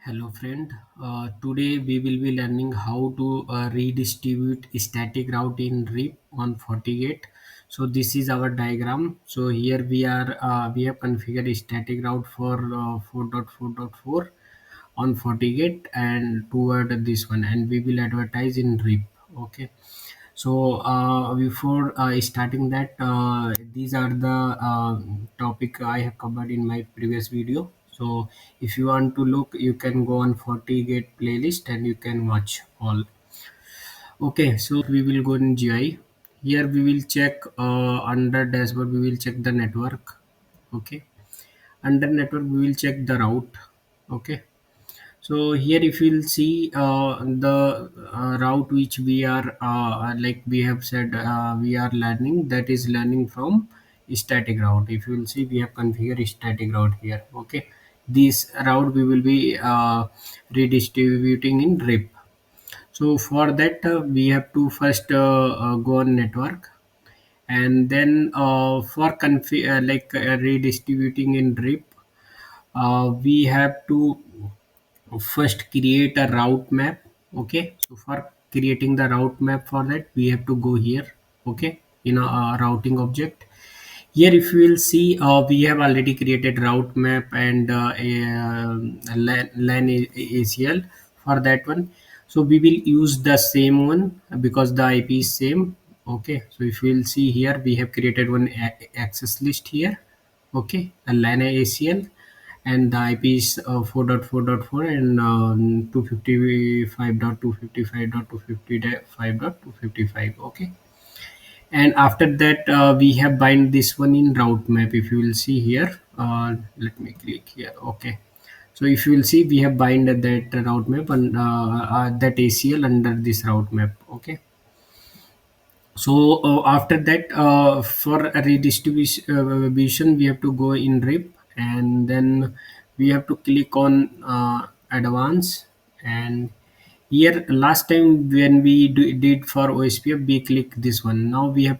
Hello friend, today we will be learning how to redistribute static route in RIP on Fortigate. So this is our diagram. So here we have configured static route for 4.4.4 on Fortigate and toward this one, and we will advertise in RIP. Okay. So before starting that, these are the topic I have covered in my previous video. So if you want to look, you can go on Fortigate playlist and you can watch all. Okay, so we will go in GI. Here we will check under dashboard. We will check the network. Okay, under network we will check the route. Okay, so here if you'll see the route which we are like we have said we are learning, that is learning from static route. If you will see, we have configured static route here. Okay, this route we will be redistributing in RIP. So for that we have to first go on network, and then redistributing in RIP, we have to first create a route map. Okay, so for creating the route map, for that we have to go here. Okay, in a routing object. Here if you will see, we have already created route map and a LAN ACL for that one. So we will use the same one because the IP is same. Okay, so if you will see here, we have created one access list here. Okay, a LAN ACL, and the IP is 4.4.4 and 255.255.255.255. Okay, and after that we have bind this one in route map. If you will see here, let me click here. Okay, so if you will see, we have bind that route map and that ACL under this route map. Okay, so after that for a redistribution we have to go in RIP, and then we have to click on advance. And here last time when we did for ospf, we click this one. Now we are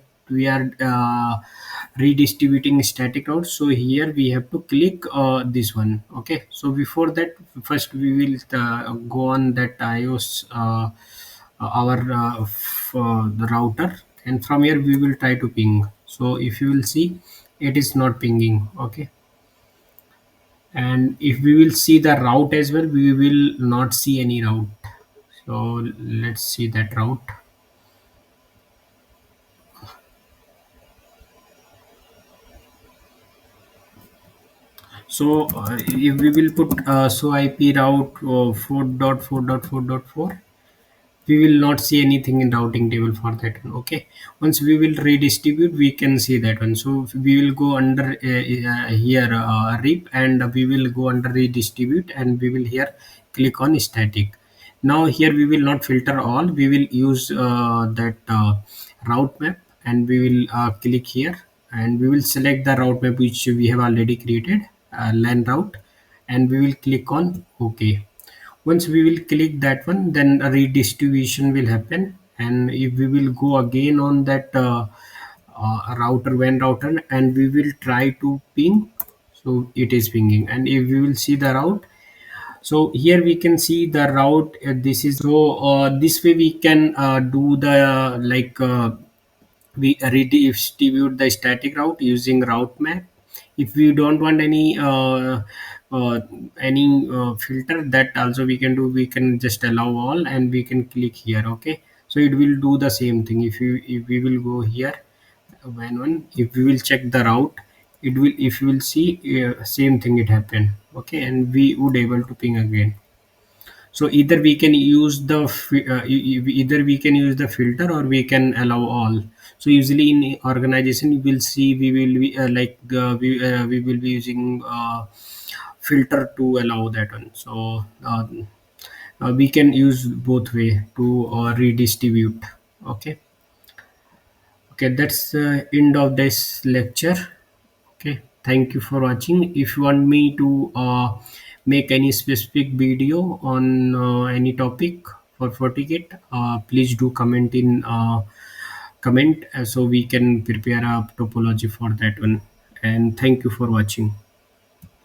redistributing static route, so here we have to click this one. Okay, so before that, first we will go on that ios the router, and from here we will try to ping. So if you will see, it is not pinging. Okay, and if we will see the route as well, we will not see any route. So let's see that route. So if we will put so IP route 4.4.4.4, we will not see anything in routing table for that one. Okay, once we will redistribute, we can see that one. So we will go under here RIP, and we will go under redistribute, and we will here click on static. Now here we will not filter all, we will use that route map, and we will click here, and we will select the route map which we have already created, LAN route, and we will click on OK. Once we will click that one, then a redistribution will happen. And if we will go again on that router WAN router, and we will try to ping, so it is pinging. And if we will see the route, so here we can see the route. This is so this way we can do the we redistribute the static route using route map. If we don't want uh, any filter, that also we can do. We can just allow all, and we can click here. Okay, so it will do the same thing. If we will go here, when if we will check the route, it will, if you will see, same thing it happened. Okay, and we would able to ping again. So either we can use the either we can use the filter, or we can allow all. So usually in organization you will see, we will be we will be using filter to allow that one. So we can use both way to redistribute. Okay, okay, that's the end of this lecture. Okay, thank you for watching. If you want me to make any specific video on any topic for Fortigate, please do comment in comment, so we can prepare a topology for that one. And thank you for watching.